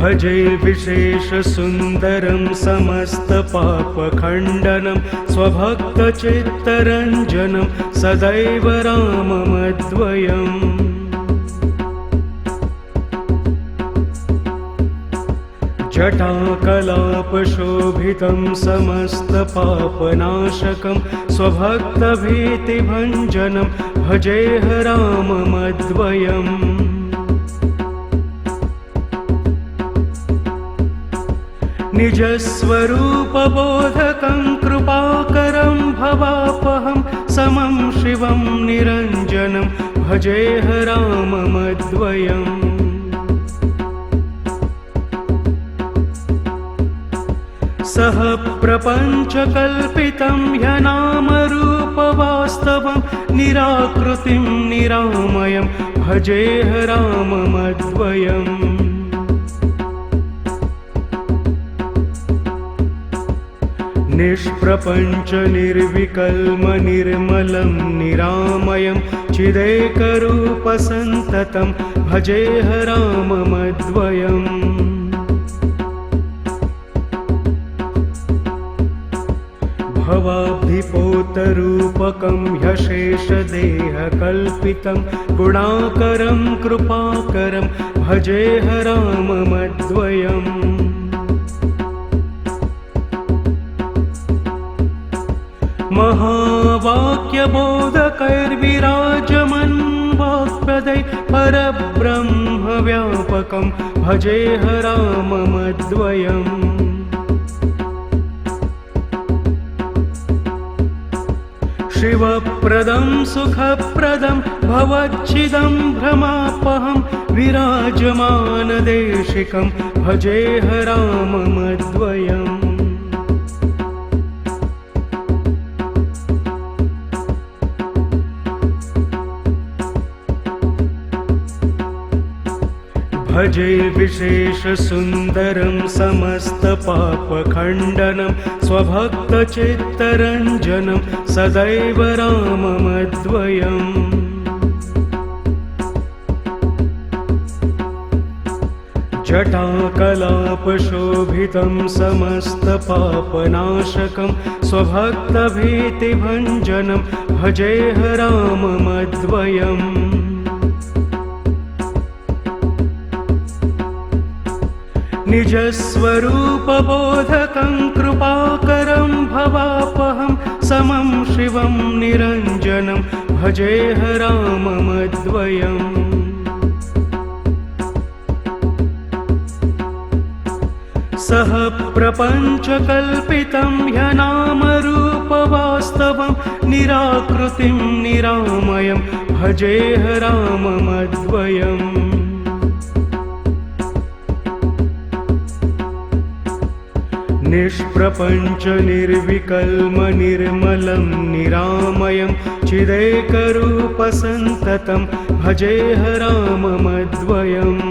भजे विशेषसुन्दरं समस्तपापखण्डनं स्वभक्तचित्तरञ्जनं सदैव राममद्वयम्। जटाकलापशोभितं समस्तपापनाशकं स्वभक्तभीतिभञ्जनं भजेह राममद्वयम्। निजस्वरूपबोधकं कृपाकरं भवापहं समं शिवं निरञ्जनं भजेह राममद्वयम्। सह प्रपञ्चकल्पितं ह्यनामरूपवास्तवं निराकृतिं निरामयं भजेह राममद्वयम्। निष्प्रपञ्च निर्विकल्म निर्मलं निरामयं चिदेकरूपसन्ततं भजेह राममद्वयम्। भवाब्धिपोतरूपकं ह्यशेषदेहकल्पितं गुणाकरं कृपाकरं भजेह राममद्वयम्। महावाक्यबोधकैर्विराजमन् वाक्पदै परब्रह्मव्यापकं भजेह राममद्वयम्। शिवप्रदं सुखप्रदं भवच्छिदं भ्रमापहं विराजमानदेशिकं भजेह राममद्वयम्। भजे विशेषसुन्दरं समस्तपापखण्डनं स्वभक्तचित्तरञ्जनं सदैव राममद्वयम्। जटाकलापशोभितं समस्तपापनाशकं स्वभक्तभीतिभञ्जनं भजेह राममद्वयम्। निजस्वरूपबोधकं कृपाकरं भवापहं समं शिवं निरञ्जनं भजेह राममद्वयम्। सह प्रपञ्चकल्पितं ह्यनामरूपवास्तवं निराकृतिं निरामयं भजेह राममद्वयम्। निष्प्रपञ्च निर्विकल्म निर्मलं निरामयं चिदेकरूपसन्ततं भजेह राममद्वयम्।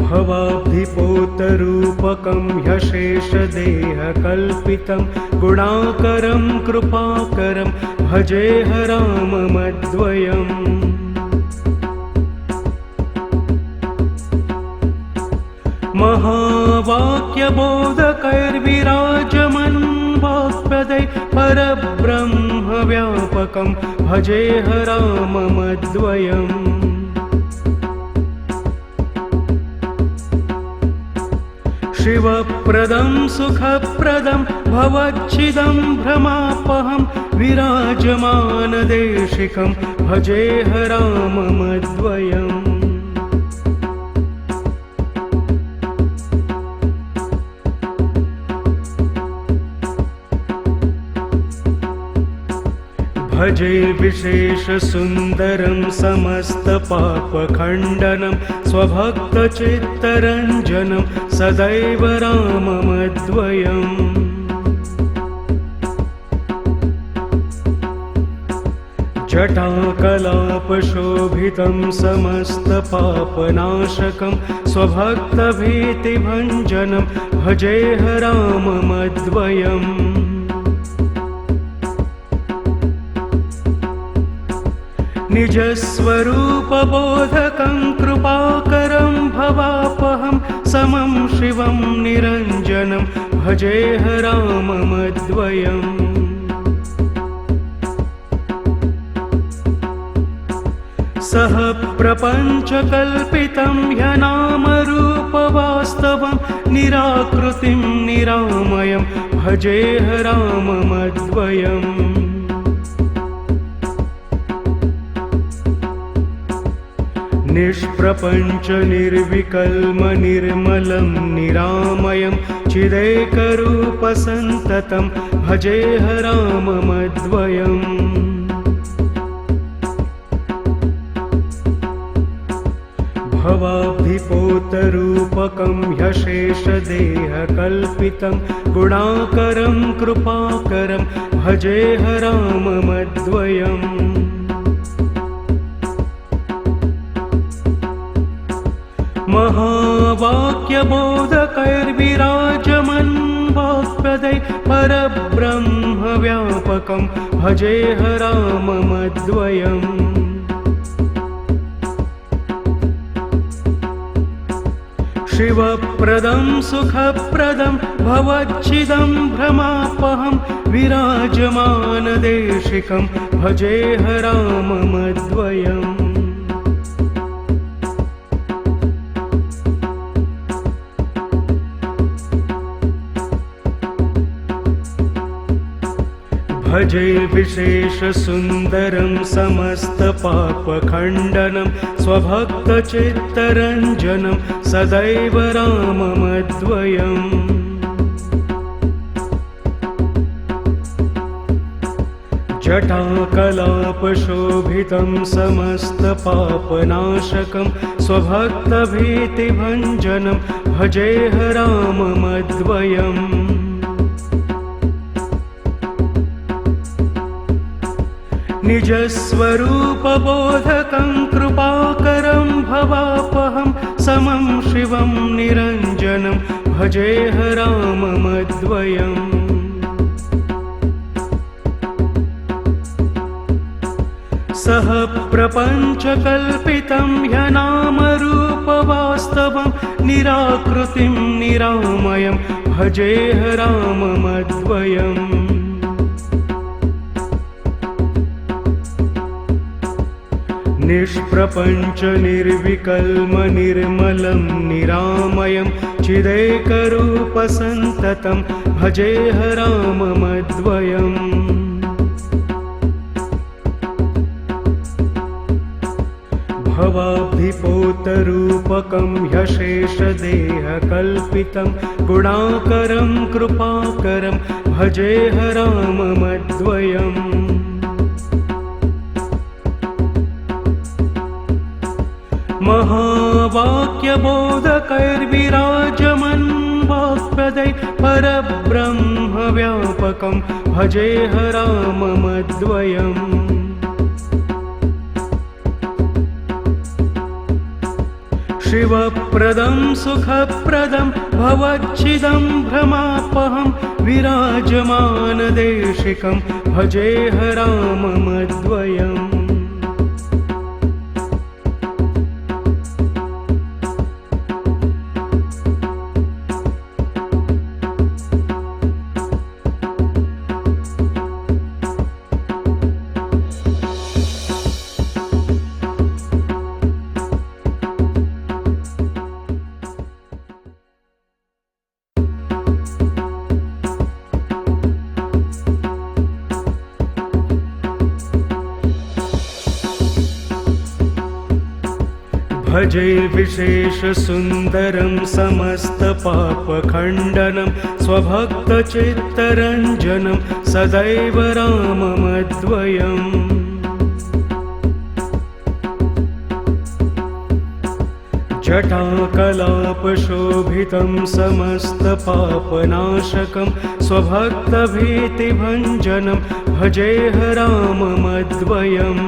भवाब्धिपोतरूपकं ह्यशेषदेहकल्पितं गुणाकरं कृपाकरं भजेह राममद्वयम्। महावाक्यबोधकैर्विराजमन् वाक्पदै परब्रह्मव्यापकं भजेह राममद्वयम्। शिवप्रदं सुखप्रदं भवच्छिदं भ्रमापहं विराजमानदेशिकं भजेह राममद्वयम्। भजे विशेषसुन्दरं समस्तपापखण्डनं स्वभक्तचित्तरञ्जनं सदैव राममद्वयम्। जटाकलापशोभितं समस्तपापनाशकं स्वभक्तभीतिभञ्जनं भजेह राममद्वयम्। निजस्वरूपबोधकं कृपाकरं भवापहं समं शिवं निरञ्जनं भजेह राममद्वयम् सह प्रपञ्चकल्पितं ह्यनामरूपवास्तवं निराकृतिं निरामयं भजेह राममद्वयम् निष्प्रपञ्च निर्विकल्म निर्मलं निरामयं चिदेकरूपसन्ततं भजेह राममद्वयम् भवाब्धिपोतरूपकं ह्यशेषदेहकल्पितं गुणाकरं कृपाकरं भजेह राममद्वयम् महावाक्यबोधकैर्विराजमन् वाक्पदै परब्रह्मव्यापकं भजेह राममद्वयम् शिवप्रदं सुखप्रदं भवच्छिदं भ्रमापहं विराजमानदेशिकं भजेह राममद्वयम् भजे विशेषसुन्दरं समस्तपापखण्डनं स्वभक्तचित्तरञ्जनं सदैव राममद्वयम् जटाकलापशोभितं समस्तपापनाशकं स्वभक्तभीतिभञ्जनं भजेह राममद्वयम् निजस्वरूपबोधकं कृपाकरं भवापहं समं शिवं निरञ्जनं भजेह राममद्वयम् सह प्रपञ्चकल्पितं ह्यनामरूपवास्तवं निराकृतिं निरामयं भजेह राममद्वयम् निष्प्रपञ्च निर्विकल्म निर्मलं निरामयं चिदेकरूपसन्ततं भजेह राममद्वयम् भवाब्धिपोतरूपकं ह्यशेषदेहकल्पितं गुणाकरं कृपाकरं भजेह राममद्वयम् महावाक्यबोधकैर्विराजमन् वाक्पदै परब्रह्मव्यापकं भजेह राममद्वयम् शिवप्रदं सुखप्रदं भवच्छिदं भ्रमापहं विराजमानदेशिकं भजेह राममद्वयम् भजे विशेषसुन्दरं समस्तपापखण्डनं स्वभक्तचित्तरञ्जनं सदैव राममद्वयम् जटाकलापशोभितं समस्तपापनाशकं स्वभक्तभीतिभञ्जनं भजेह राममद्वयम्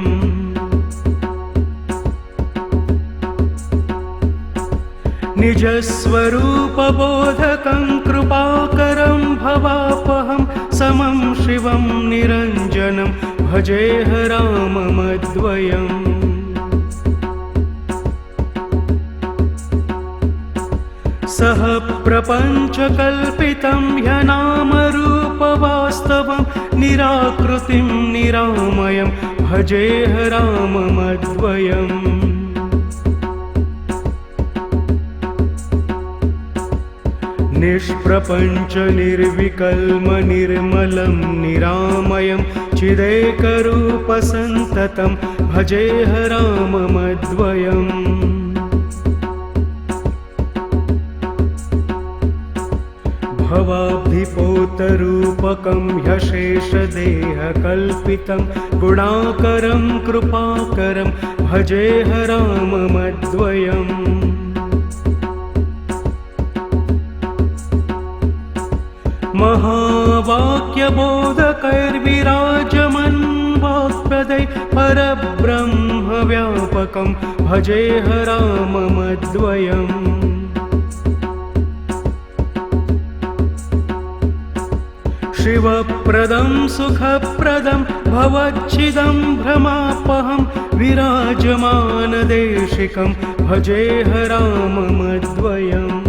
निजस्वरूपबोधकं कृपाकरं भवापहं समं शिवं निरञ्जनं भजेह राममद्वयम् सह प्रपञ्चकल्पितं ह्यनामरूपवास्तवं निराकृतिं निरामयं भजेह राममद्वयम् निष्प्रपञ्च निर्विकल्म निर्मलं निरामयं चिदेकरूपसन्ततं भजेह राममद्वयम् भवाब्धिपोतरूपकं ह्यशेषदेहकल्पितं गुणाकरं कृपाकरं भजेह राममद्वयम् महावाक्यबोधकैर्विराजमन् वाक्पदै परब्रह्मव्यापकं भजेह राममद्वयम् शिवप्रदं सुखप्रदं भवच्छिदं भ्रमापहं विराजमानदेशिकं भजेह राममद्वयम्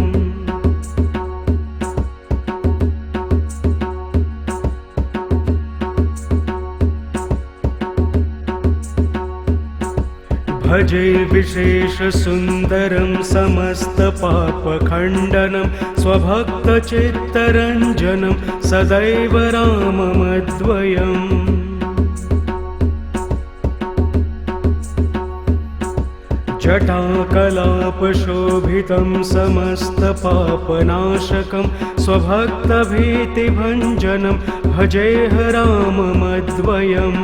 भजे विशेषसुन्दरं समस्तपापखण्डनं स्वभक्तचित्तरञ्जनं सदैव राममद्वयम् जटाकलापशोभितं समस्तपापनाशकं स्वभक्तभीतिभञ्जनं भजेह राममद्वयम्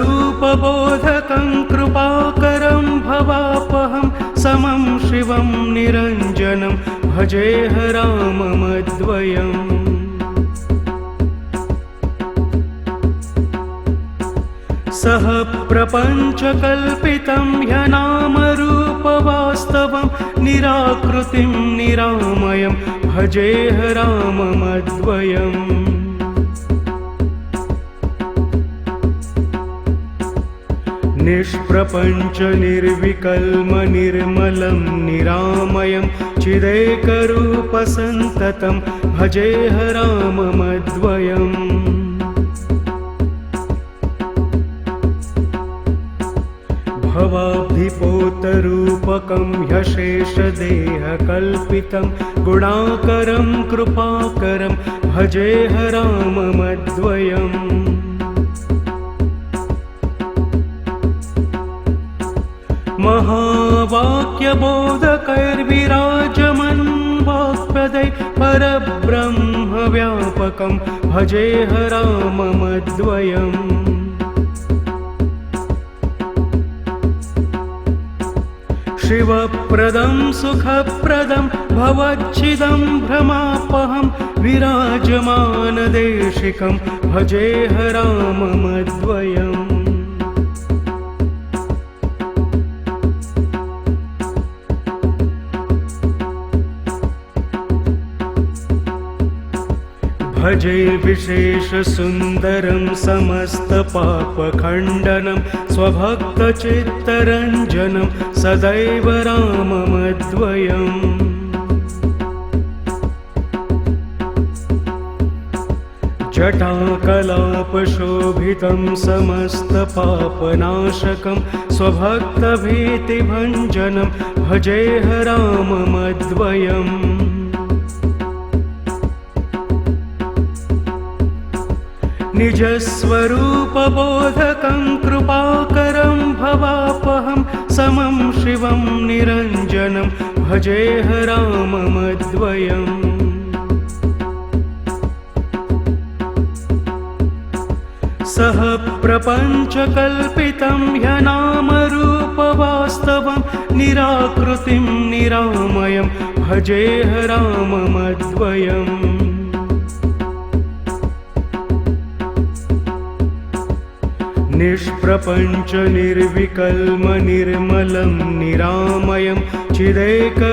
निजस्वरूपबोधकं कृपाकरं भवापहं समं शिवं निरञ्जनं भजेह राममद्वयम् सह प्रपञ्चकल्पितं ह्यनामरूपवास्तवं निराकृतिं निरामयं भजेह राममद्वयम् निष्प्रपञ्च निर्विकल्म निर्मलं निरामयं चिदेकरूपसन्ततं भजेह राममद्वयम् भवाब्धिपोतरूपकं ह्यशेषदेहकल्पितं गुणाकरं कृपाकरं भजेह राममद्वयम् महावाक्यबोधकैर्विराजमन् वाक्पदै परब्रह्मव्यापकं भजेह राममद्वयम् शिवप्रदं सुखप्रदं भवच्छिदं भ्रमापहं विराजमानदेशिकं भजेह राममद्वयम् भजे विशेषसुन्दरं समस्तपापखण्डनं स्वभक्तचित्तरञ्जनं सदैव राममद्वयम् जटाकलापशोभितं समस्तपापनाशकं स्वभक्तभीतिभञ्जनं भजेह राममद्वयम् निजस्वरूपबोधकं कृपाकरं भवापहं समं शिवं निरञ्जनं भजेह राममद्वयम् सह प्रपञ्चकल्पितं ह्यनामरूपवास्तवं निराकृतिं निरामयं भजेह राममद्वयम् निष्प्रपञ्च निर्विकल्म निर्मलं निरामयं चिदेकरूपसन्ततं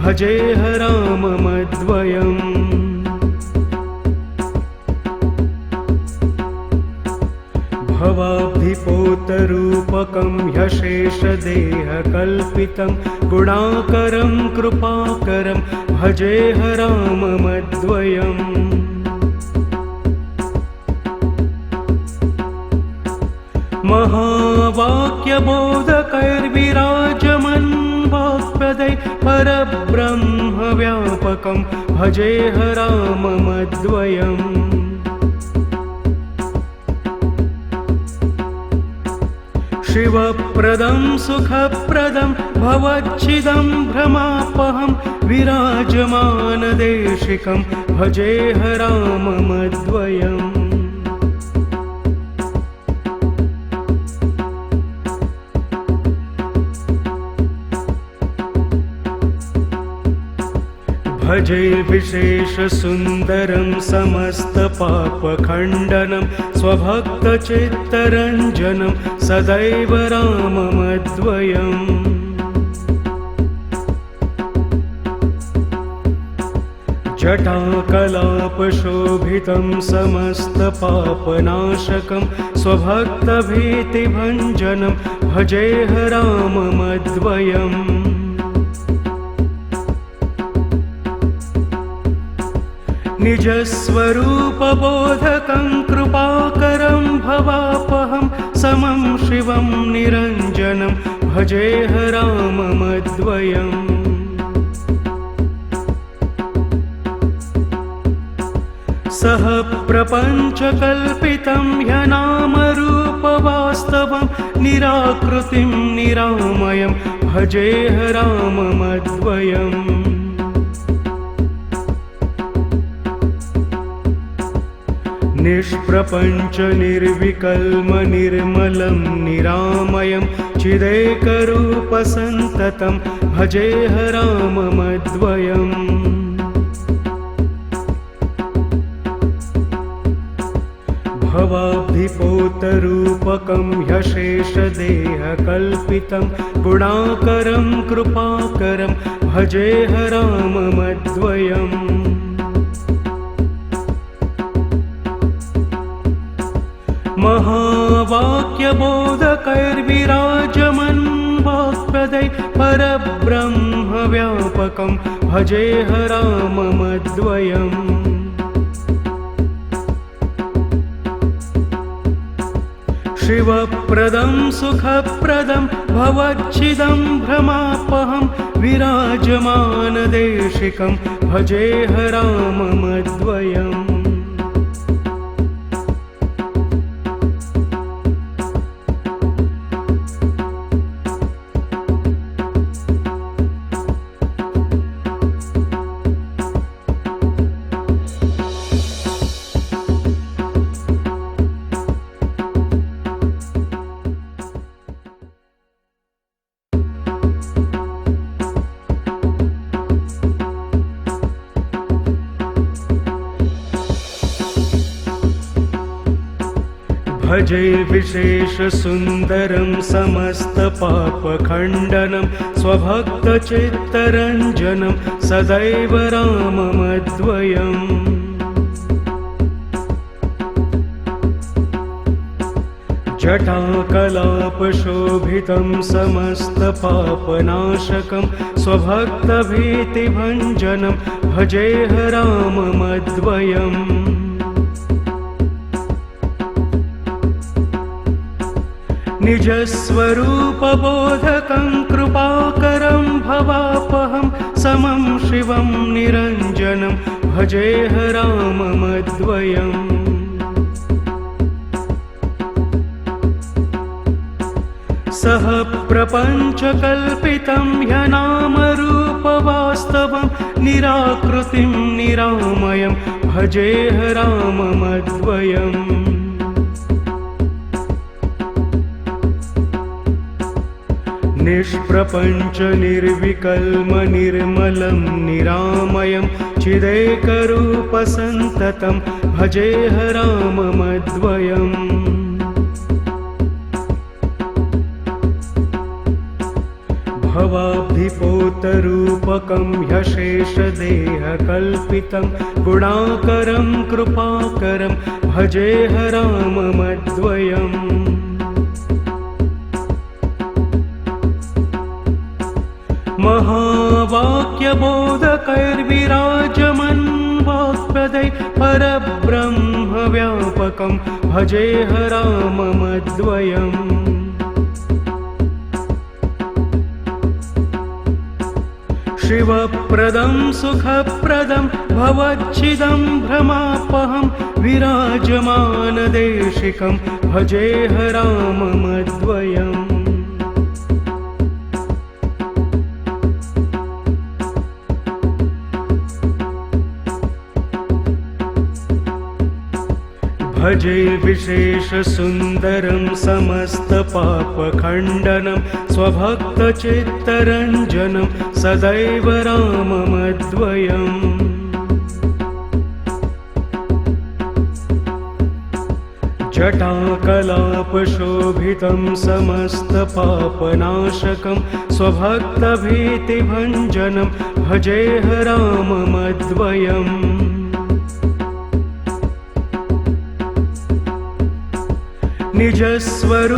भजेह राममद्वयम् भवाब्धिपोतरूपकं ह्यशेषदेहकल्पितं गुणाकरं कृपाकरं भजेह राममद्वयम् महावाक्यबोधकैर्विराजमन् वाक्पदै परब्रह्मव्यापकं भजेह राममद्वयम् शिवप्रदं सुखप्रदं भवच्छिदं भ्रमापहं विराजमानदेशिकं भजेह राममद्वयम् भजे विशेषसुन्दरं समस्तपापखण्डनं स्वभक्तचित्तरञ्जनं सदैव राममद्वयम् जटाकलापशोभितं समस्तपापनाशकं स्वभक्तभीतिभञ्जनं भजेह राममद्वयम् निजस्वरूपबोधकं कृपाकरं भवापहं समं शिवं निरञ्जनं भजेह राममद्वयम् सह प्रपञ्चकल्पितं ह्यनामरूपवास्तवं निराकृतिं निरामयं भजेह राममद्वयम् निष्प्रपञ्च निर्विकल्म निर्मलं निरामयं चिदेकरूपसन्ततं भजेह राममद्वयम् भवाब्धिपोतरूपकं ह्यशेषदेहकल्पितं गुणाकरं कृपाकरं भजेह राममद्वयम् महावाक्यबोधकैर्विराजमन् वाक्पदै परब्रह्मव्यापकं भजेह राममद्वयम् शिवप्रदं सुखप्रदं भवच्छिदं भ्रमापहं विराजमानदेशिकं भजेह राममद्वयम् भजे विशेषसुन्दरं समस्तपापखण्डनं स्वभक्तचित्तरञ्जनं सदैव राममद्वयम् जटाकलापशोभितं समस्तपापनाशकं स्वभक्तभीतिभञ्जनं भजेह राममद्वयम् निजस्वरूपबोधकं कृपाकरं भवापहं समं शिवं निरञ्जनं भजेह राममद्वयम् सह प्रपञ्चकल्पितं ह्यनामरूपवास्तवं निराकृतिं निरामयं भजेह राममद्वयम् निष्प्रपञ्च निर्विकल्म निर्मलं निरामयं चिदेकरूपसन्ततं भजेह राममद्वयम् भवाब्धिपोतरूपकं ह्यशेषदेहकल्पितं गुणाकरं कृपाकरं भजेह राममद्वयम् महावाक्यबोधकैर्विराजमन् वाक्पदै परब्रह्मव्यापकं भजेह राममद्वयम् शिवप्रदं सुखप्रदं भवच्छिदं भ्रमापहं विराजमानदेशिकं भजेह राममद्वयम् भजे विशेषसुन्दरं समस्तपापखण्डनं स्वभक्तचित्तरञ्जनं सदैव राममद्वयम् जटाकलापशोभितं समस्तपापनाशकं स्वभक्तभीतिभञ्जनं भजेह राममद्वयम्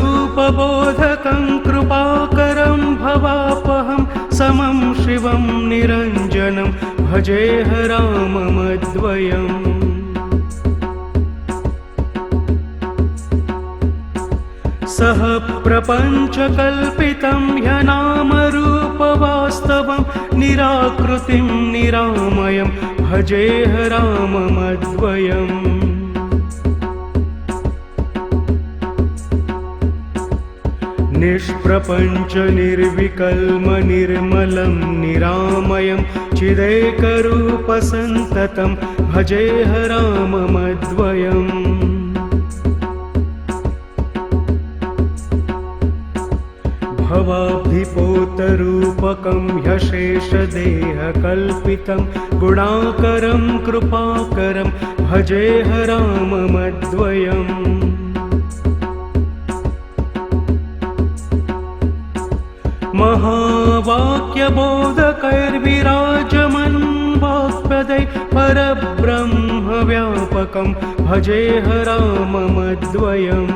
निजस्वरूपबोधकं कृपाकरं भवापहं समं शिवं निरञ्जनं भजेह राममद्वयम् सह प्रपञ्चकल्पितं ह्यनामरूपवास्तवं निराकृतिं निरामयं भजेह राममद्वयम् निष्प्रपञ्च निर्विकल्म निर्मलं निरामयं चिदेकरूपसन्ततं भजेह राममद्वयम् भवाब्धिपोतरूपकं ह्यशेषदेहकल्पितं गुणाकरं कृपाकरं भजेह राममद्वयम् महावाक्यबोधकैर्विराजमन् वाक्पदै परब्रह्मव्यापकं भजेह राममद्वयम्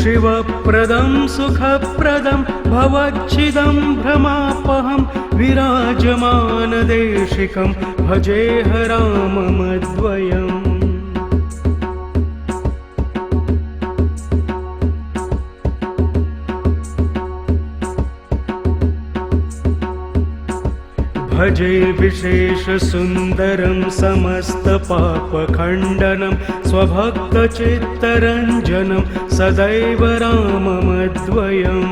शिवप्रदं सुखप्रदं भवच्छिदं भ्रमापहं विराजमानदेशिकं भजेह राममद्वयम् भजे विशेषसुन्दरं समस्तपापखण्डनं स्वभक्तचित्तरञ्जनं सदैव राममद्वयम्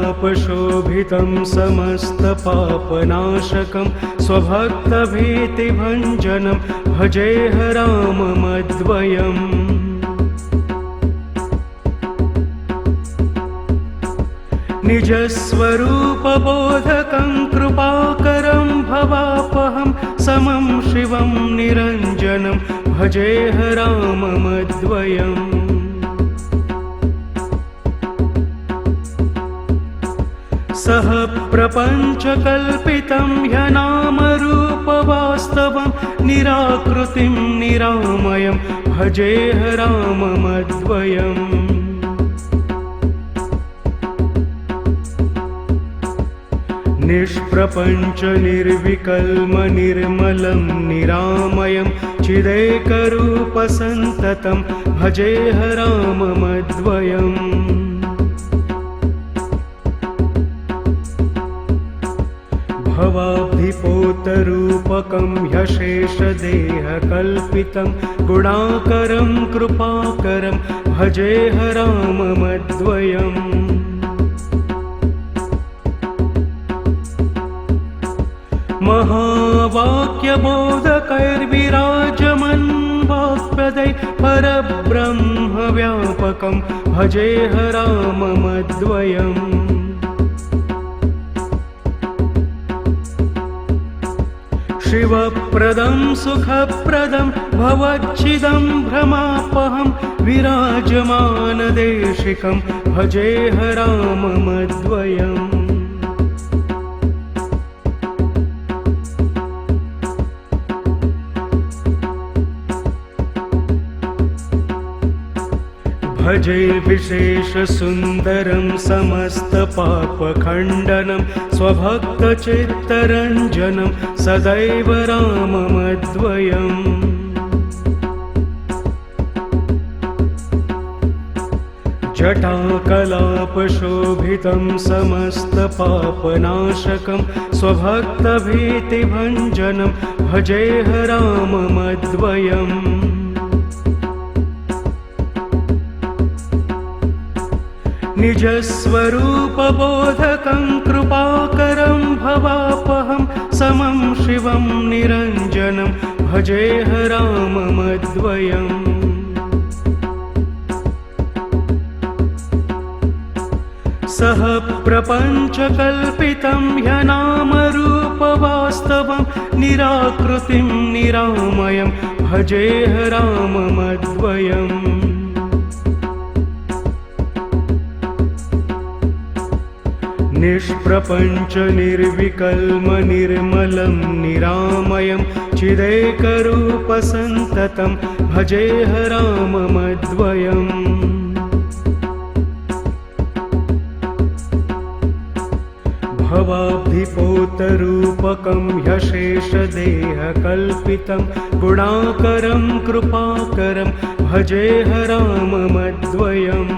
जटाकलापशोभितं समस्तपापनाशकं स्वभक्तभीतिभञ्जनं भजेह राममद्वयम् निजस्वरूपबोधकं कृपाकरं भवापहं समं शिवं निरञ्जनं भजेह राममद्वयम् सह प्रपञ्चकल्पितं ह्यनामरूपवास्तवं निराकृतिं निरामयं भजेह राममद्वयम् निष्प्रपञ्च निर्विकल्म निर्मलं निरामयं चिदेकरूपसन्ततं भजेह राममद्वयम् भवाब्धिपोतरूपकं ह्यशेषदेहकल्पितं गुणाकरं कृपाकरं भजेह राममद्वयम् महावाक्यबोधकैर्विराजमन् वाक्पदै परब्रह्मव्यापकं भजेह राममद्वयम् शिवप्रदं सुखप्रदं भवच्छिदं भ्रमापहं विराजमानदेशिकं भजेह राममद्वयम् भजे विशेषसुन्दरं समस्तपापखण्डनं स्वभक्तचित्तरञ्जनं सदैव राममद्वयम् जटाकलापशोभितं समस्तपापनाशकं स्वभक्तभीतिभञ्जनं भजेह राममद्वयम् निजस्वरूपबोधकं कृपाकरं भवापहं समं शिवं निरञ्जनं भजेह राममद्वयम् सह प्रपञ्चकल्पितं ह्यनामरूपवास्तवं निराकृतिं निरामयं भजेह राममद्वयम् निष्प्रपञ्च निर्विकल्म निर्मलं निरामयं चिदेकरूपसन्ततं भजेह राममद्वयम् भवाब्धिपोतरूपकं ह्यशेषदेहकल्पितं गुणाकरं कृपाकरं भजेह राममद्वयम्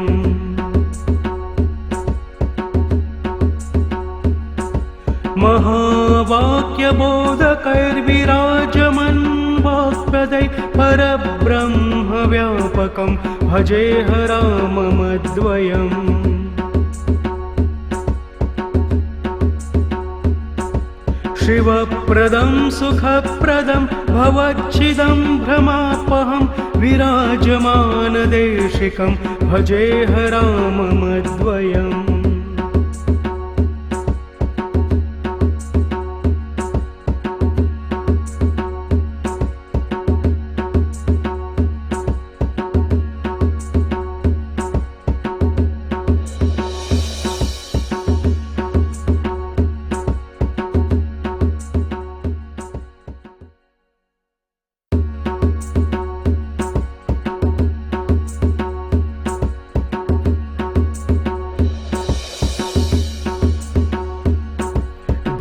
महावाक्यबोधकैर्विराजमन् वाक्पदै परब्रह्मव्यापकं भजेह राममद्वयम् शिवप्रदं सुखप्रदं भवच्छिदं भ्रमापहं विराजमानदेशिकं भजेह राममद्वयम्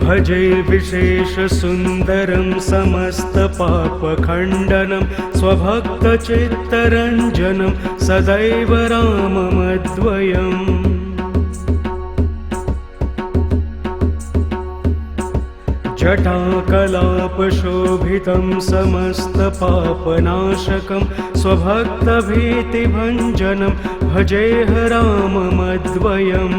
भजे विशेषसुन्दरं समस्तपापखण्डनं स्वभक्तचित्तरञ्जनं सदैव राममद्वयम् जटाकलापशोभितं समस्तपापनाशकं स्वभक्तभीतिभञ्जनं भजेह राममद्वयम्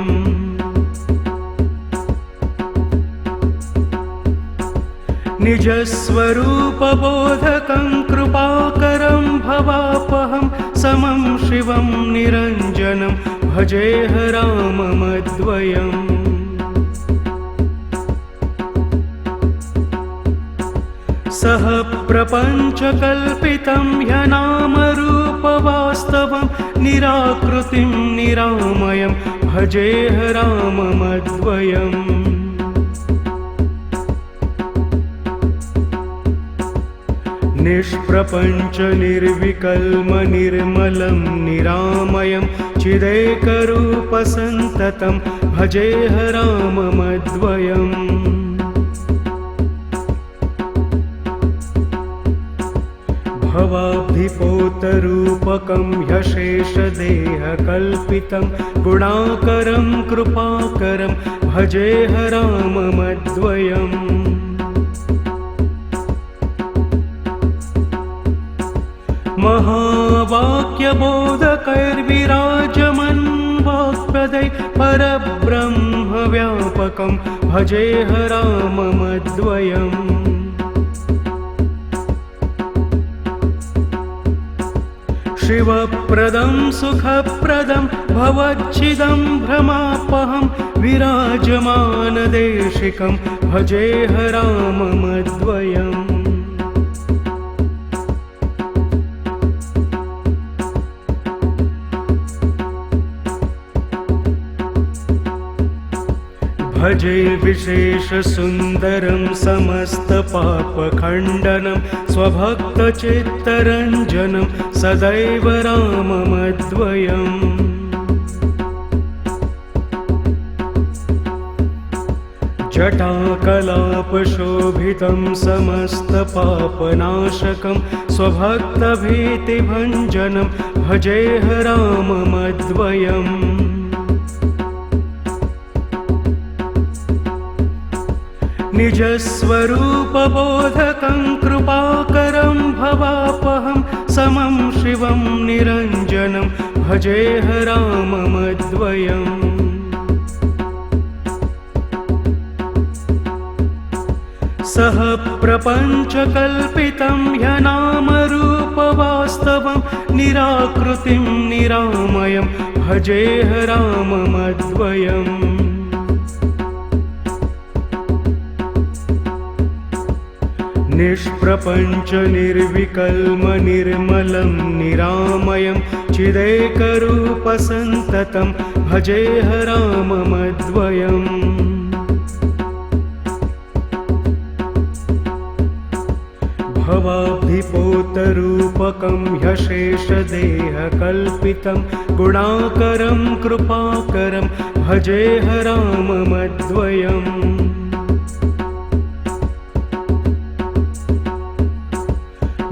निजस्वरूपबोधकं कृपाकरं भवापहं समं शिवं निरञ्जनं भजेह राममद्वयम् सह प्रपञ्चकल्पितं ह्यनामरूपवास्तवं निराकृतिं निरामयं भजेह राममद्वयम् निष्प्रपञ्च निर्विकल्म निर्मलं निरामयं चिदेकरूपसन्ततं भजेह राममद्वयम् भवाब्धिपोतरूपकं ह्यशेषदेहकल्पितं गुणाकरं कृपाकरं भजेह राममद्वयम् महावाक्यबोधकैर्विराजमन् वाक्पदै परब्रह्मव्यापकं भजेह राममद्वयम् शिवप्रदं सुखप्रदं भवच्छिदं भ्रमापहं विराजमानदेशिकं भजेह राममद्वयम् भजे विशेषसुन्दरं समस्तपापखण्डनं स्वभक्तचित्तरञ्जनं सदैव राममद्वयम् जटाकलापशोभितं समस्तपापनाशकं स्वभक्तभीतिभञ्जनं भजेह राममद्वयम् निजस्वरूपबोधकं कृपाकरं भवापहं समं शिवं निरञ्जनं भजेह राममद्वयम् सह प्रपञ्चकल्पितं ह्यनामरूपवास्तवं निराकृतिं निरामयं भजेह राममद्वयम् निष्प्रपञ्चनिर्विकल्म निर्मलं निरामयं चिदेकरूपसन्ततं भजेह राममद्वयम् भवाब्धिपोतरूपकं ह्यशेषदेहकल्पितं गुणाकरं कृपाकरं भजेह राममद्वयम्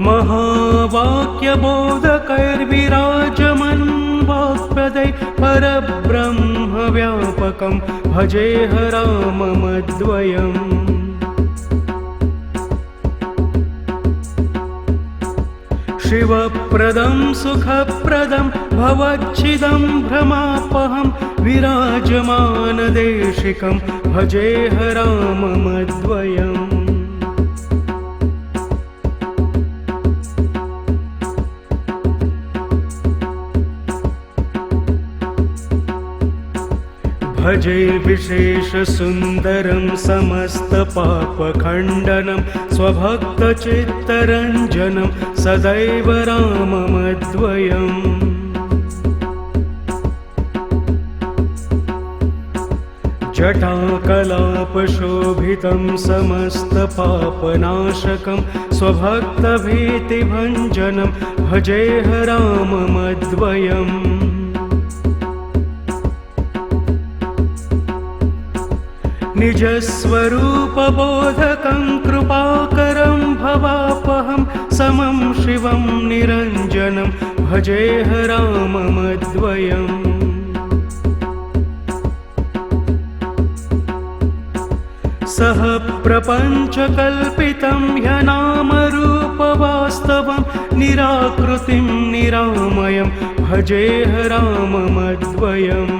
महावाक्यबोधकैर्विराजमन् वाक्पदै परब्रह्मव्यापकं भजेह राममद्वयम् शिवप्रदं सुखप्रदं भवच्छिदं भ्रमापहं विराजमानदेशिकं भजेह राममद्वयम् भजे विशेषसुन्दरं समस्तपापखण्डनं स्वभक्तचित्तरञ्जनं सदैव राममद्वयम् जटाकलापशोभितं समस्तपापनाशकं स्वभक्तभीतिभञ्जनं भजेह राममद्वयम् निजस्वरूपबोधकं कृपाकरं भवापहं समं शिवं निरञ्जनं भजेह राममद्वयम् सह प्रपञ्चकल्पितं ह्यनामरूपवास्तवं निराकृतिं निरामयं भजेह राममद्वयम्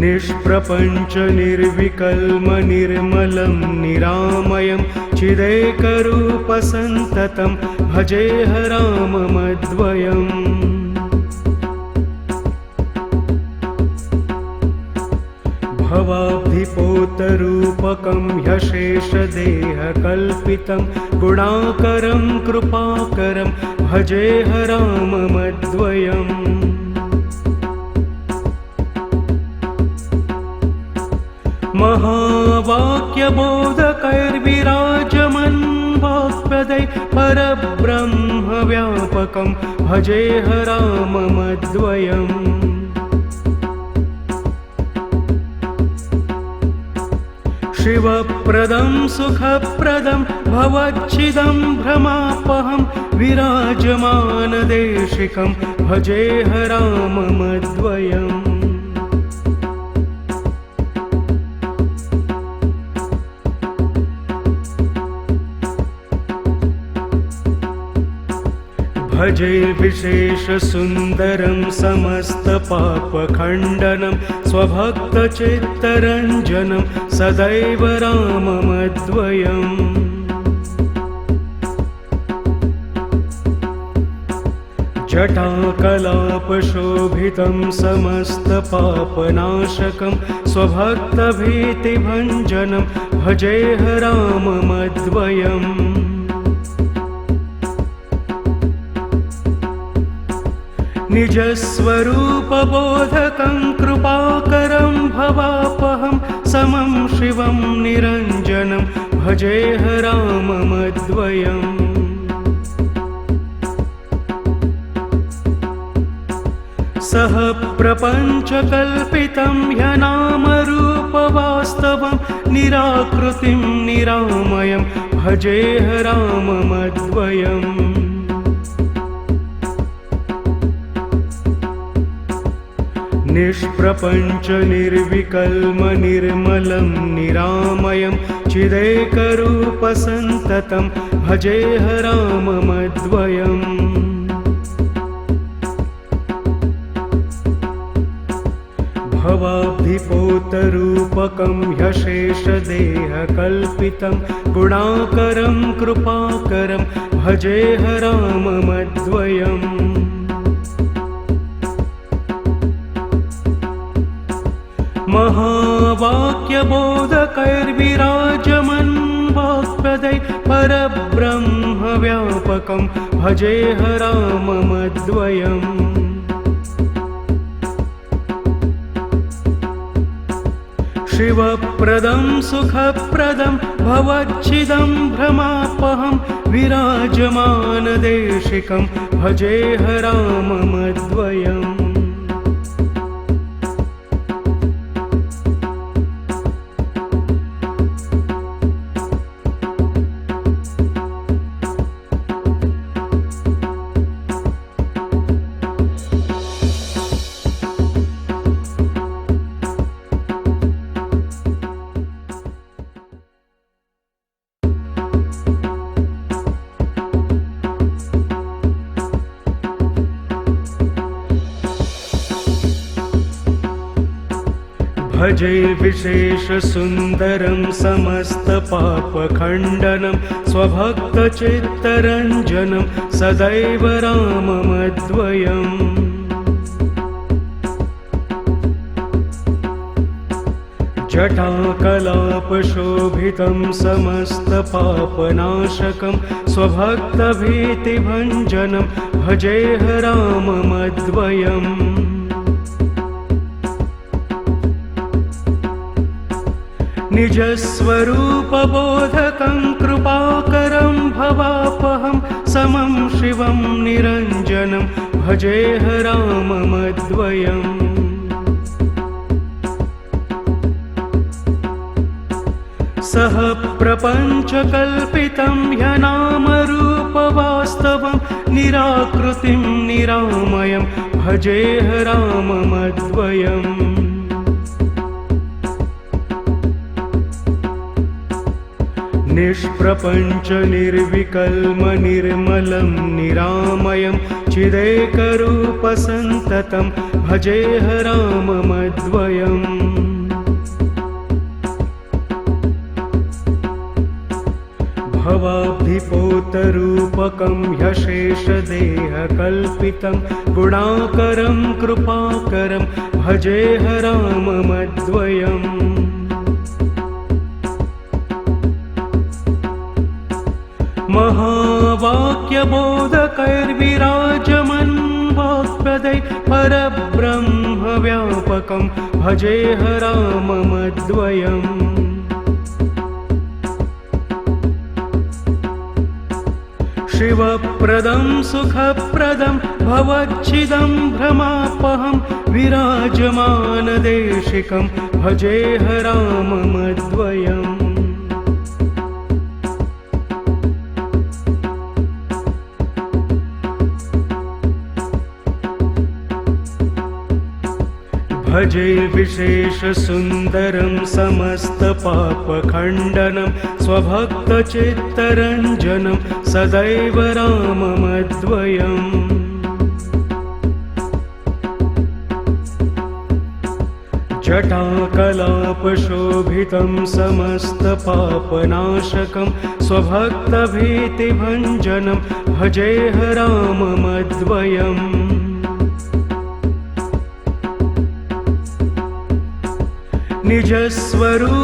निष्प्रपञ्चनिर्विकल्म निर्मलं निरामयं चिदेकरूपसन्ततं भजेह राममद्वयम् भवाब्धिपोतरूपकं ह्यशेषदेहकल्पितं गुणाकरं कृपाकरं भजेह राममद्वयम् महावाक्यबोधकैर्विराजमन् वाक्पदै परब्रह्मव्यापकं भजेह राममद्वयम् शिवप्रदं सुखप्रदं भवच्छिदं भ्रमापहं विराजमानदेशिकं भजेह राममद्वयम् भजे विशेषसुन्दरं समस्तपापखण्डनं स्वभक्तचित्तरञ्जनं सदैव राममद्वयम् जटाकलापशोभितं समस्तपापनाशकं स्वभक्तभीतिभञ्जनं भजेह राममद्वयम् निजस्वरूपबोधकं कृपाकरं भवापहं समं शिवं निरञ्जनं भजेह राममद्वयम् सह प्रपञ्चकल्पितं ह्यनामरूपवास्तवं निराकृतिं निरामयं भजेह राममद्वयम् निष्प्रपञ्च निर्विकल्म निर्मलं निरामयं चिदेकरूपसन्ततं भजेह राममद्वयम् भवाब्धिपोतरूपकं ह्यशेषदेहकल्पितं गुणाकरं कृपाकरं भजेह राममद्वयम् महावाक्यबोधकैर्विराजमन् वाक्पदै परब्रह्मव्यापकं भजेह राममद्वयम् शिवप्रदं सुखप्रदं भवच्छिदं भ्रमापहं विराजमानदेशिकं भजेह राममद्वयम् भजे विशेषसुन्दरं समस्तपापखण्डनं स्वभक्तचित्तरञ्जनं सदैव राममद्वयम् जटाकलापशोभितं समस्तपापनाशकं स्वभक्तभीतिभञ्जनं भजेह राममद्वयम् निजस्वरूपबोधकं कृपाकरं भवापहं समं शिवं निरञ्जनं भजेह राममद्वयम् सह प्रपञ्चकल्पितं ह्यनामरूपवास्तवं निराकृतिं निरामयं भजेह राममद्वयम् निष्प्रपञ्च निर्विकल्म निर्मलं निरामयं चिदेकरूपसन्ततं भजेह राममद्वयम् भवाब्धिपोतरूपकं ह्यशेषदेहकल्पितं गुणाकरं कृपाकरं भजेह राममद्वयम् महावाक्यबोधकैर्विराजमन् वाक्पदै परब्रह्मव्यापकं भजेह राममद्वयम् शिवप्रदं सुखप्रदं भवच्छिदं भ्रमापहं विराजमानदेशिकं भजेह राममद्वयम् भजे विशेषसुन्दरं समस्तपापखण्डनं स्वभक्तचित्तरञ्जनं सदैव राममद्वयम् जटाकलापशोभितं समस्तपापनाशकं स्वभक्तभीतिभञ्जनं भजेह राममद्वयम्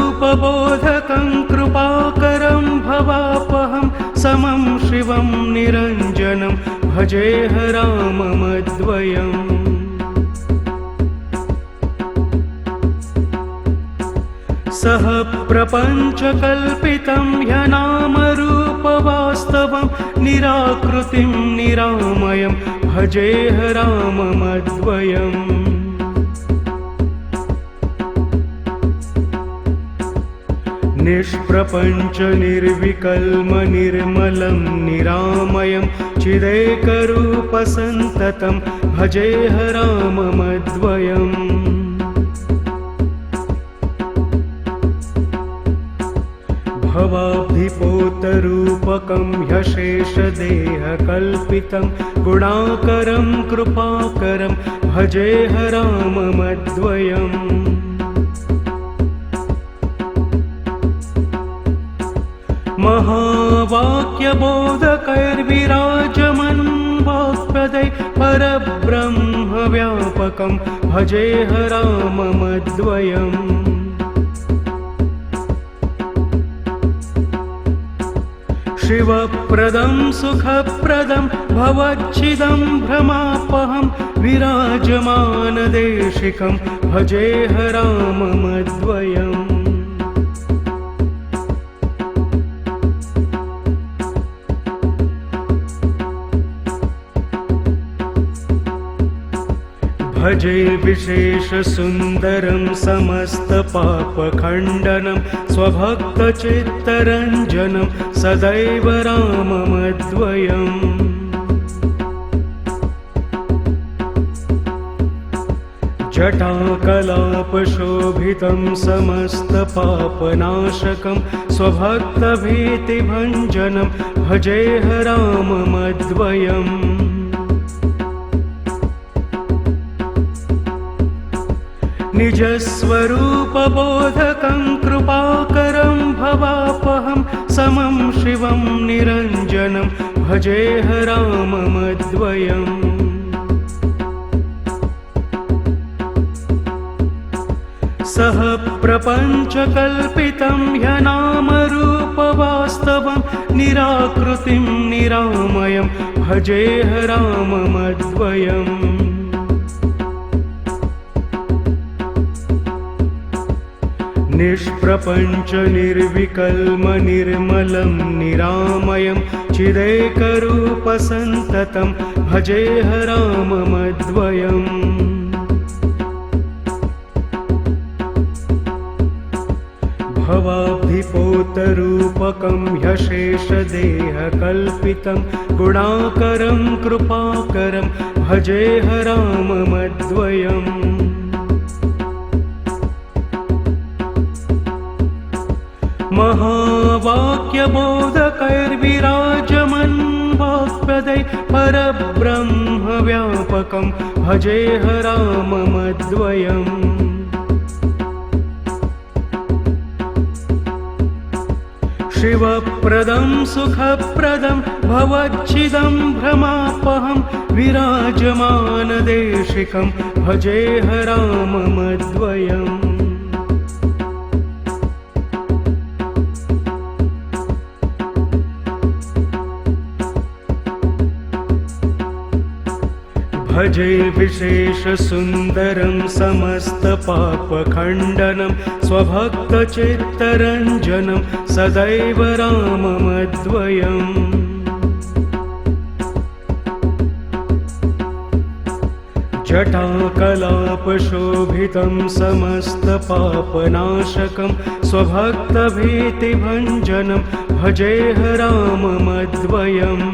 निजस्वरूपबोधकं कृपाकरं भवापहं समं शिवं निरञ्जनं भजेह राममद्वयम् सह प्रपञ्चकल्पितं ह्यनामरूपवास्तवं निराकृतिं निरामयं भजेह राममद्वयम् निष्प्रपञ्चनिर्विकल्म निर्मलं निरामयं चिदेकरूपसन्ततं भजेह राममद्वयम् भवाब्धिपोतरूपकं ह्यशेषदेहकल्पितं गुणाकरं कृपाकरं भजेह राममद्वयम् महावाक्यबोधकैर्विराजमन् वाक्पदै परब्रह्मव्यापकं भजेह राममद्वयम् शिवप्रदं सुखप्रदं भवच्छिदं भ्रमापहं विराजमानदेशिकं भजेह राममद्वयम् भजे विशेषसुन्दरं समस्तपापखण्डनं स्वभक्तचित्तरञ्जनं सदैव राममद्वयम् जटाकलापशोभितं समस्तपापनाशकं स्वभक्तभीतिभञ्जनं भजेह राममद्वयम् निजस्वरूपबोधकं कृपाकरं भवापहं समं शिवं निरञ्जनं भजेह राममद्वयम् सह प्रपञ्चकल्पितं ह्यनामरूपवास्तवं निराकृतिं निरामयं भजेह राममद्वयम् निष्प्रपञ्चनिर्विकल्म निर्मलं निरामयं चिदेकरूपसन्ततं भजेह राममद्वयम् भवाब्धिपोतरूपकं ह्यशेषदेहकल्पितं गुणाकरं कृपाकरं भजेह राममद्वयम् महावाक्यबोधकैर्विराजमन् वाक्पदै परब्रह्मव्यापकं भजेह राममद्वयम् शिवप्रदं सुखप्रदं भवच्छिदं भ्रमापहं विराजमानदेशिकं भजेह राममद्वयम् भजे विशेषसुन्दरं समस्तपापखण्डनं स्वभक्तचित्तरञ्जनं सदैव राममद्वयम् जटाकलापशोभितं समस्तपापनाशकं स्वभक्तभीतिभञ्जनं भजेह राममद्वयम्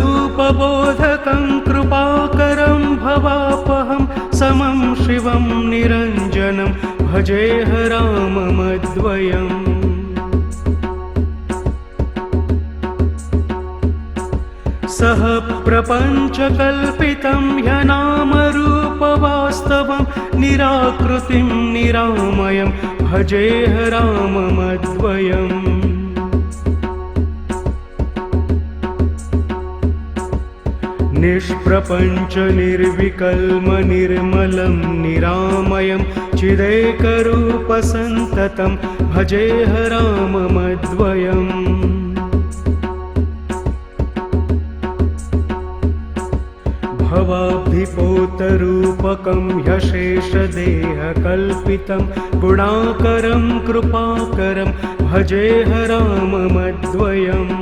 निजस्वरूपबोधकं कृपाकरं भवापहं समं शिवं निरञ्जनं भजेह राममद्वयम् सह प्रपञ्चकल्पितं ह्यनामरूपवास्तवं निराकृतिं निरामयं भजेह राममद्वयम् निष्प्रपञ्च निर्विकल्म निर्मलं निरामयं चिदेकरूपसन्ततं भजेह राममद्वयम् भवाब्धिपोतरूपकं ह्यशेषदेहकल्पितं गुणाकरं कृपाकरं भजेह राममद्वयम्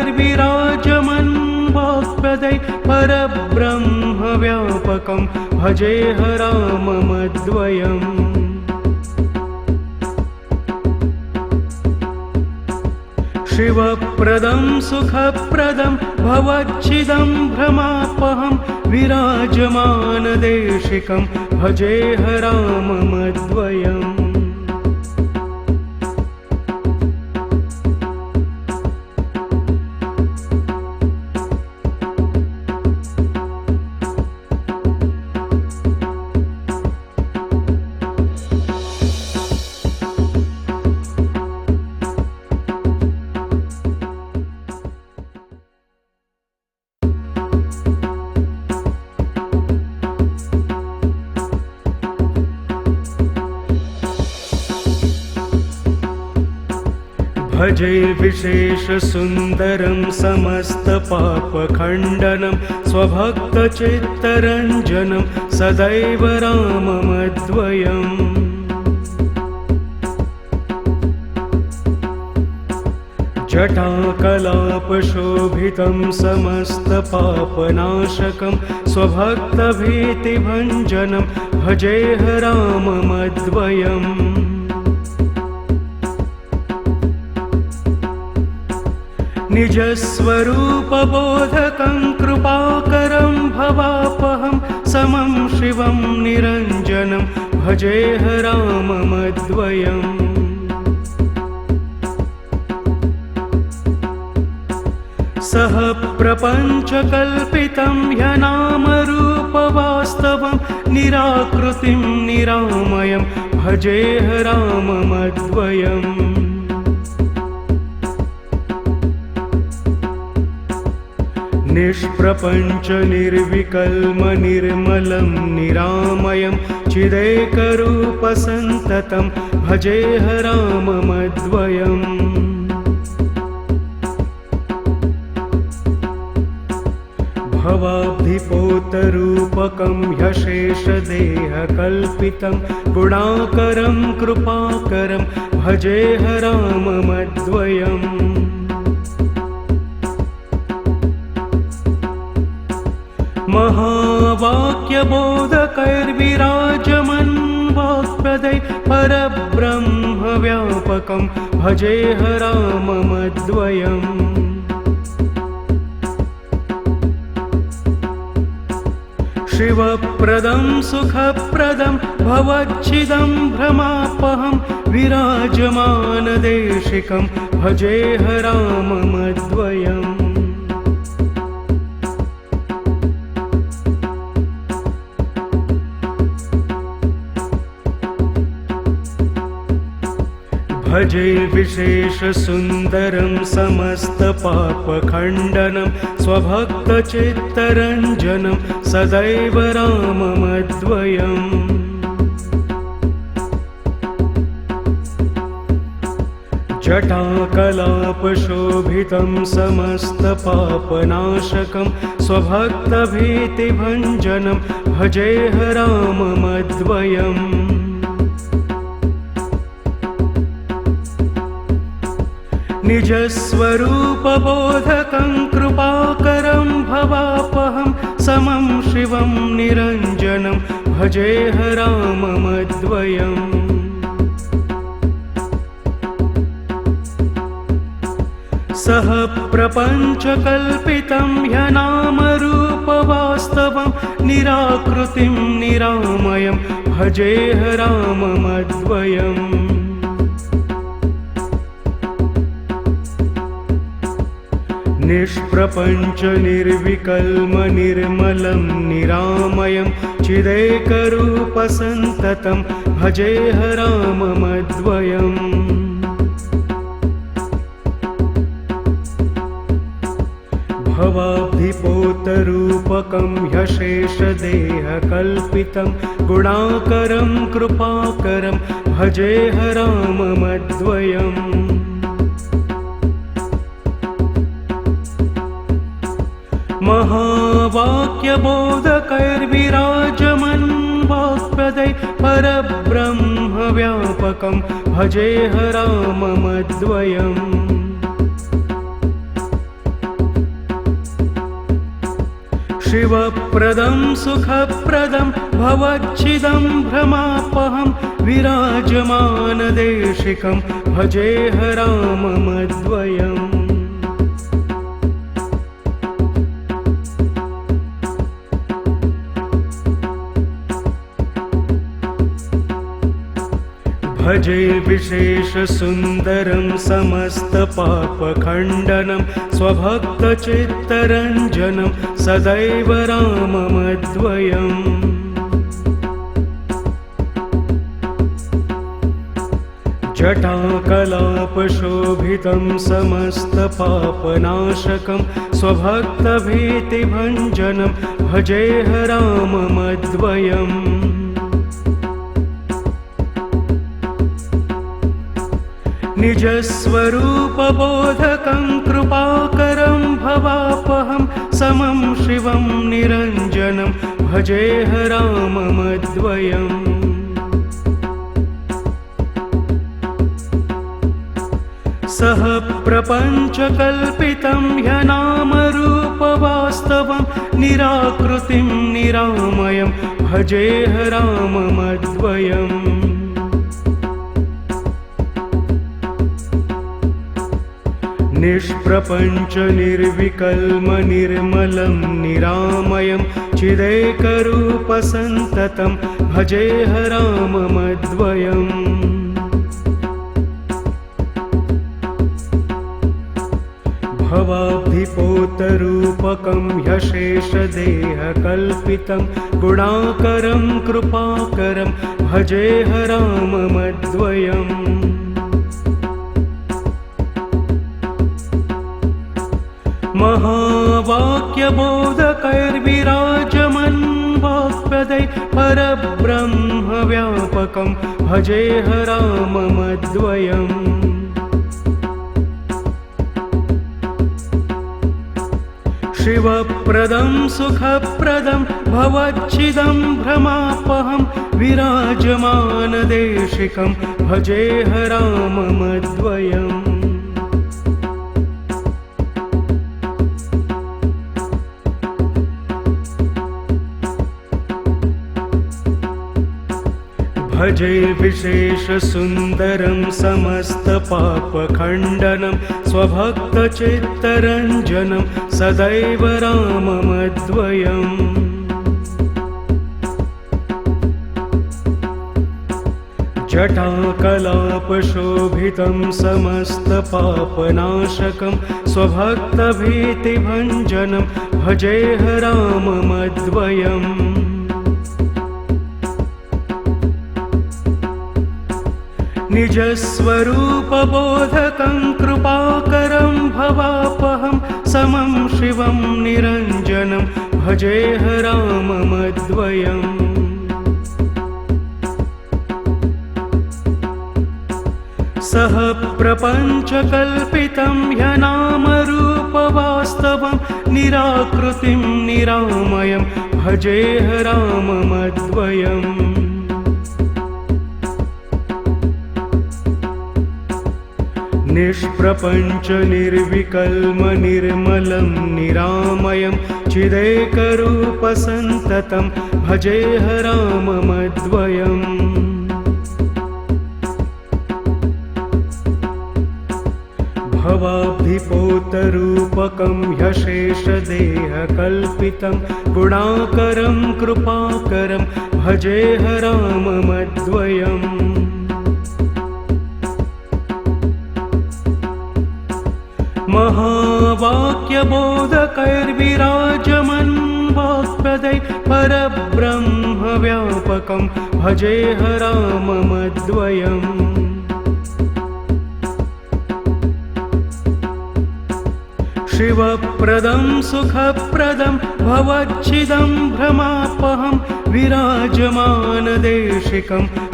महावाक्यबोधकैर्विराजमन् वाक्पदै परब्रह्मव्यापकं भजेह राममद्वयम् शिवप्रदं सुखप्रदं भवच्छिदं भ्रमापहं विराजमानदेशिकं भजेह राममद्वयम् भजे विशेषसुन्दरं समस्तपापखण्डनं स्वभक्तचित्तरञ्जनं सदैव राममद्वयम् जटाकलापशोभितं समस्तपापनाशकं स्वभक्तभीतिभञ्जनं भजेह राममद्वयम् निजस्वरूपबोधकं कृपाकरं भवापहं समं शिवं निरञ्जनं भजेह राममद्वयम् सह प्रपञ्चकल्पितं ह्यनामरूपवास्तवं निराकृतिं निरामयं भजेह राममद्वयम् निष्प्रपञ्च निर्विकल्म निर्मलं निरामयं चिदेकरूपसन्ततं भजेह राममद्वयम् भवाब्धिपोतरूपकं ह्यशेषदेहकल्पितं गुणाकरं कृपाकरं भजेह राममद्वयम् महावाक्यबोधकैर्विराजमन् वाक्पदै परब्रह्मव्यापकं भजेह राममद्वयम् शिवप्रदं सुखप्रदं भवच्छिदं भ्रमापहं विराजमानदेशिकं भजेह राममद्वयम् भजे विशेषसुन्दरं समस्तपापखण्डनं स्वभक्तचित्तरञ्जनं सदैव राममद्वयम् जटाकलापशोभितं समस्तपापनाशकं स्वभक्तभीतिभञ्जनं भजेह राममद्वयम् निजस्वरूपबोधकं कृपाकरं भवापहं समं शिवं निरञ्जनं भजेह राममद्वयम् सह प्रपञ्चकल्पितं ह्यनामरूपवास्तवं निराकृतिं निरामयं भजेह राममद्वयम्। निष्प्रपञ्च निर्विकल्म निर्मलं निरामयं चिदेकरूपसन्ततं भजेह राममद्वयम्। भवाब्धिपोतरूपकं ह्यशेषदेहकल्पितं गुणाकरं कृपाकरं भजेह राममद्वयम्। महावाक्यबोधकैर्विराजमन् वाक्पदै परब्रह्मव्यापकं भजेह राममद्वयम्। शिवप्रदं सुखप्रदं भवच्छिदं भ्रमापहं विराजमानदेशिकं भजेह राममद्वयम्। भजे विशेषसुन्दरं समस्तपापखण्डनं स्वभक्तचित्तरञ्जनं सदैव राममद्वयम्। जटाकलापशोभितं समस्तपापनाशकं स्वभक्तभीतिभञ्जनं भजेह राममद्वयम्। निजस्वरूपबोधकं कृपाकरं भवापहं समं शिवं निरञ्जनं भजेह राममद्वयम्। सह प्रपञ्चकल्पितं ह्यनामरूपवास्तवं निराकृतिं निरामयं भजेह राममद्वयम्। निष्प्रपञ्च निर्विकल्म निर्मलं निरामयं चिदेकरूपसन्ततं भजेह राममद्वयम्। भवाब्धिपोतरूपकं ह्यशेषदेहकल्पितं गुणाकरं कृपाकरं भजेह राममद्वयम्। महावाक्यबोधकैर्विराजमन् वाक्पदै परब्रह्मव्यापकं भजेह राममद्वयम्। शिवप्रदं सुखप्रदं भवच्छिदं भ्रमापहं विराजमानदेशिकं भजेह राममद्वयम्। भजे विशेषसुन्दरं समस्तपापखण्डनं स्वभक्तचित्तरञ्जनं सदैव राममद्वयम्। जटाकलापशोभितं समस्तपापनाशकं स्वभक्तभीतिभञ्जनं भजेह राममद्वयम्। निजस्वरूपबोधकं कृपाकरं भवापहं समं शिवं निरञ्जनं भजेह राममद्वयम्। सह प्रपञ्चकल्पितं ह्यनामरूपवास्तवं निराकृतिं निरामयं भजेह राममद्वयम्। निष्प्रपञ्च निर्विकल्म निर्मलं निरामयं चिदेकरूपसन्ततं भजेह राममद्वयम्। भवाब्धिपोतरूपकं ह्यशेषदेहकल्पितं गुणाकरं कृपाकरं भजेह राममद्वयम् महावाक्यबोधकैर्विराजमन् वाक्पदै परब्रह्मव्यापकं भजेह राममद्वयम् शिवप्रदं सुखप्रदं भवच्छिदं भ्रमापहं विराजमानदेशिकं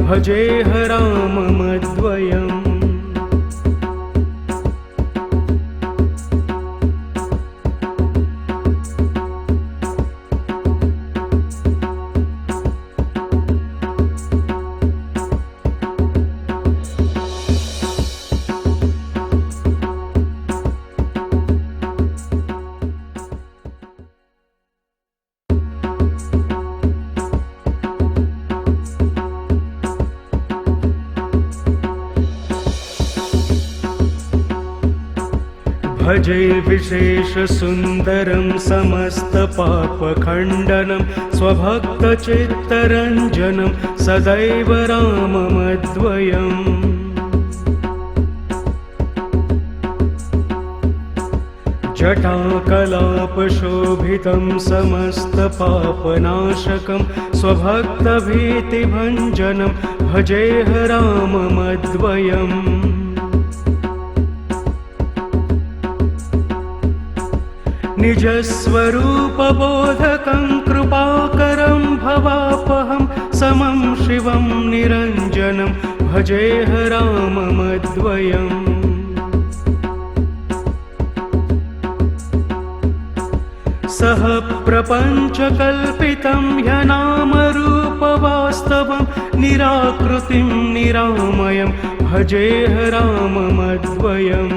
भजेह राममद्वयम् भजे विशेषसुन्दरं समस्तपापखण्डनं स्वभक्तचित्तरञ्जनं सदैव राममद्वयम् जटाकलापशोभितं समस्तपापनाशकं स्वभक्तभीतिभञ्जनं भजेह राममद्वयम् निजस्वरूपबोधकं कृपाकरं भवापहं समं शिवं निरञ्जनं भजेह राममद्वयम् सह प्रपञ्चकल्पितं ह्यनामरूपवास्तवं निराकृतिं निरामयं भजेह राममद्वयम्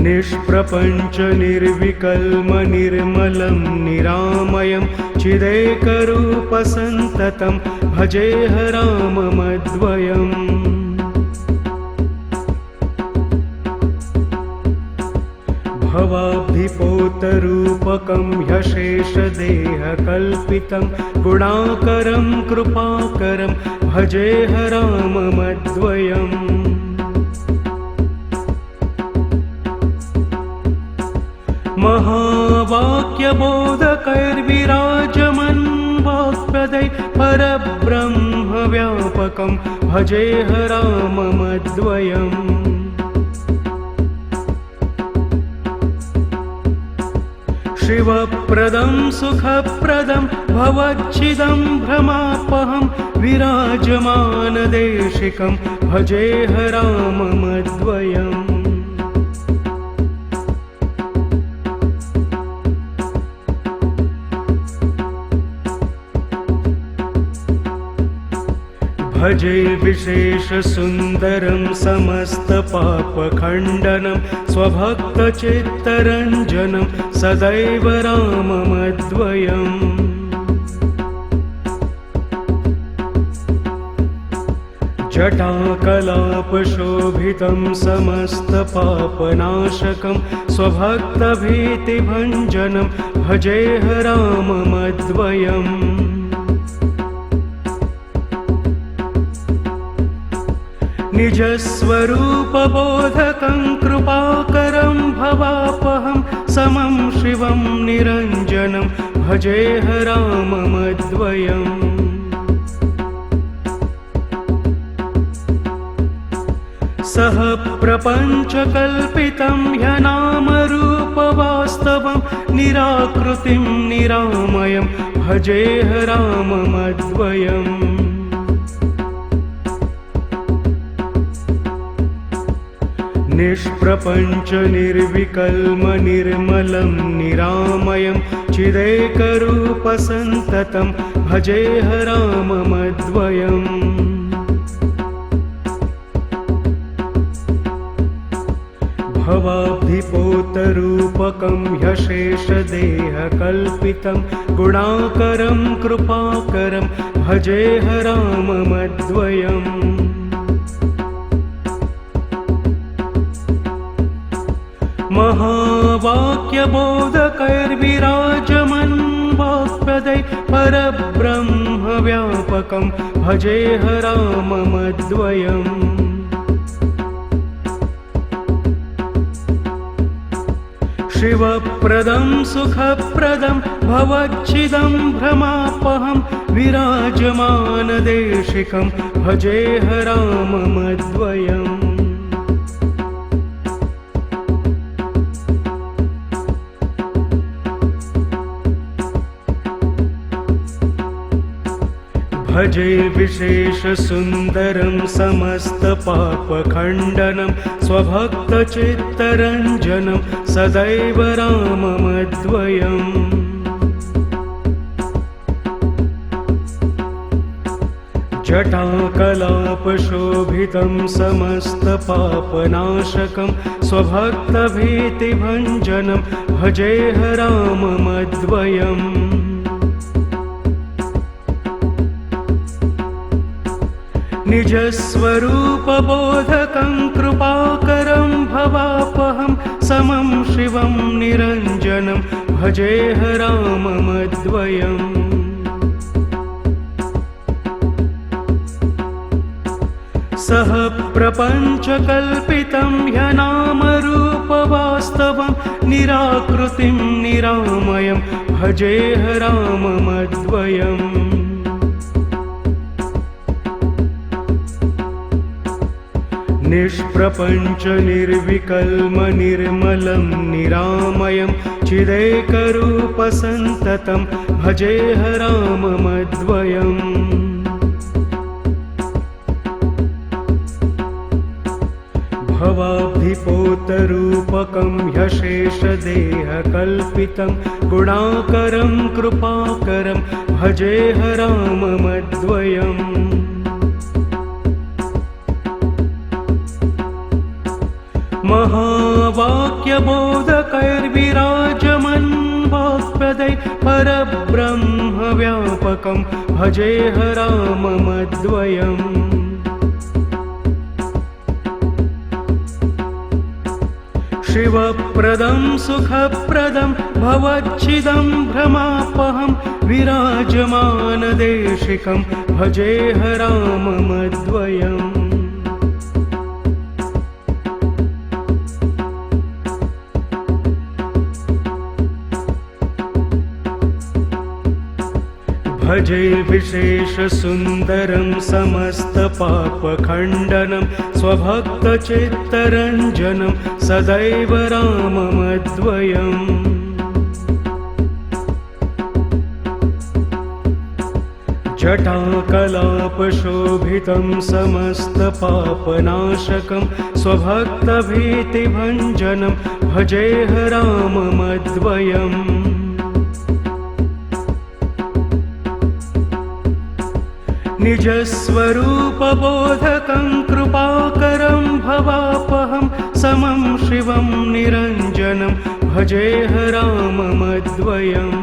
निष्प्रपञ्चनिर्विकल्म निर्मलं निरामयं चिदेकरूपसन्ततं भजेह राममद्वयम् भवाब्धिपोतरूपकं ह्यशेषदेहकल्पितं गुणाकरं कृपाकरं भजेह राममद्वयम् महावाक्यबोधकैर्विराजमन् वाक्पदै परब्रह्मव्यापकं भजेह राममद्वयम् शिवप्रदं सुखप्रदं भवच्छिदं भ्रमापहं विराजमानदेशिकं भजेह राममद्वयम् भजे विशेषसुन्दरं समस्तपापखण्डनं स्वभक्तचित्तरञ्जनं सदैव राममद्वयम् जटाकलापशोभितं समस्तपापनाशकं स्वभक्तभीतिभञ्जनं भजेह राममद्वयम् निजस्वरूपबोधकं कृपाकरं भवापहं समं शिवं निरञ्जनं भजेह राममद्वयम् सह प्रपञ्चकल्पितं ह्यनामरूपवास्तवं निराकृतिं निरामयं भजेह राममद्वयम् निष्प्रपञ्चनिर्विकल्म निर्मलं निरामयं चिदेकरूपसन्ततं भजेह राममद्वयम् भवाब्धिपोतरूपकं ह्यशेषदेहकल्पितं गुणाकरं कृपाकरं भजेह राममद्वयम् व्यापकं भजेह राममद्वयम् शिवप्रदं सुखप्रदं भवच्छिदं भ्रमापहं विराजमानदेशिकं भजेह राममद्वयम् भजे विशेषसुन्दरं समस्तपापखण्डनं स्वभक्तचित्तरञ्जनं सदैव राममद्वयम् जटाकलापशोभितं समस्तपापनाशकं स्वभक्तभीतिभञ्जनं भजेह राममद्वयम् निजस्वरूपबोधकं कृपाकरं भवापहं समं शिवं निरञ्जनं भजेह राममद्वयम् सह प्रपञ्चकल्पितं ह्यनामरूपवास्तवं निराकृतिं निरामयं भजेह राममद्वयम् निष्प्रपञ्च निर्विकल्म निर्मलं निरामयं चिदेकरूपसन्ततं भजेह राममद्वयम् भवाब्धिपोतरूपकं ह्यशेषदेहकल्पितं गुणाकरं कृपाकरं भजेह राममद्वयम् महावाक्यबोधकैर्विराजमन् वाक्पदै परब्रह्मव्यापकं भजेह राममद्वयम् शिवप्रदं सुखप्रदं भवच्छिदं भ्रमापहं विराजमानदेशिकं भजेह राममद्वयम् भजे विशेषसुन्दरं समस्तपापखण्डनं स्वभक्तचित्तरञ्जनं सदैव राममद्वयम् जटाकलापशोभितं समस्तपापनाशकं स्वभक्तभीतिभञ्जनं भजेह राममद्वयम् निजस्वरूपबोधकं कृपाकरं भवापहं समं शिवं निरञ्जनं भजेह राममद्वयम्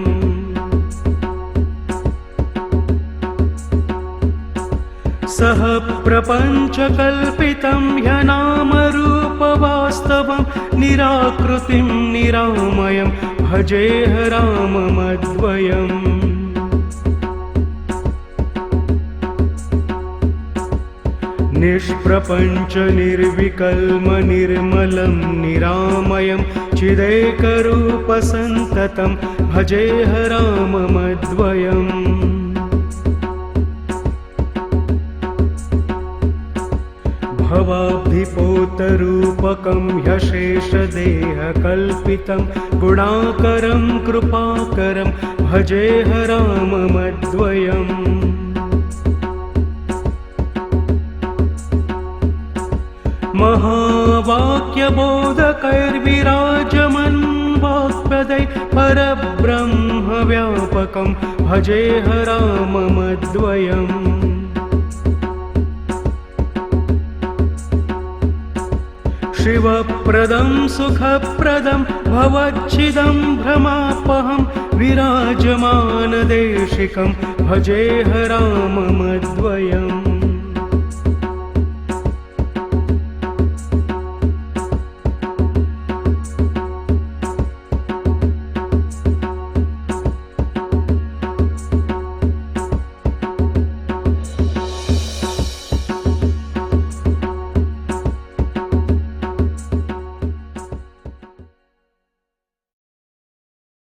सह प्रपञ्चकल्पितं ह्यनामरूपवास्तवं निराकृतिं निरामयं भजेह राममद्वयम् निष्प्रपञ्च निर्विकल्म निर्मलं निरामयं चिदेकरूपसन्ततं भजेह राममद्वयम् भवाब्धिपोतरूपकं ह्यशेषदेहकल्पितं गुणाकरं कृपाकरं भजेह राममद्वयम् महावाक्यबोधकैर्विराजमन् वाक्पदै परब्रह्मव्यापकं भजेह राममद्वयम् शिवप्रदं सुखप्रदं भवच्छिदं भ्रमापहं विराजमानदेशिकं भजेह राममद्वयम्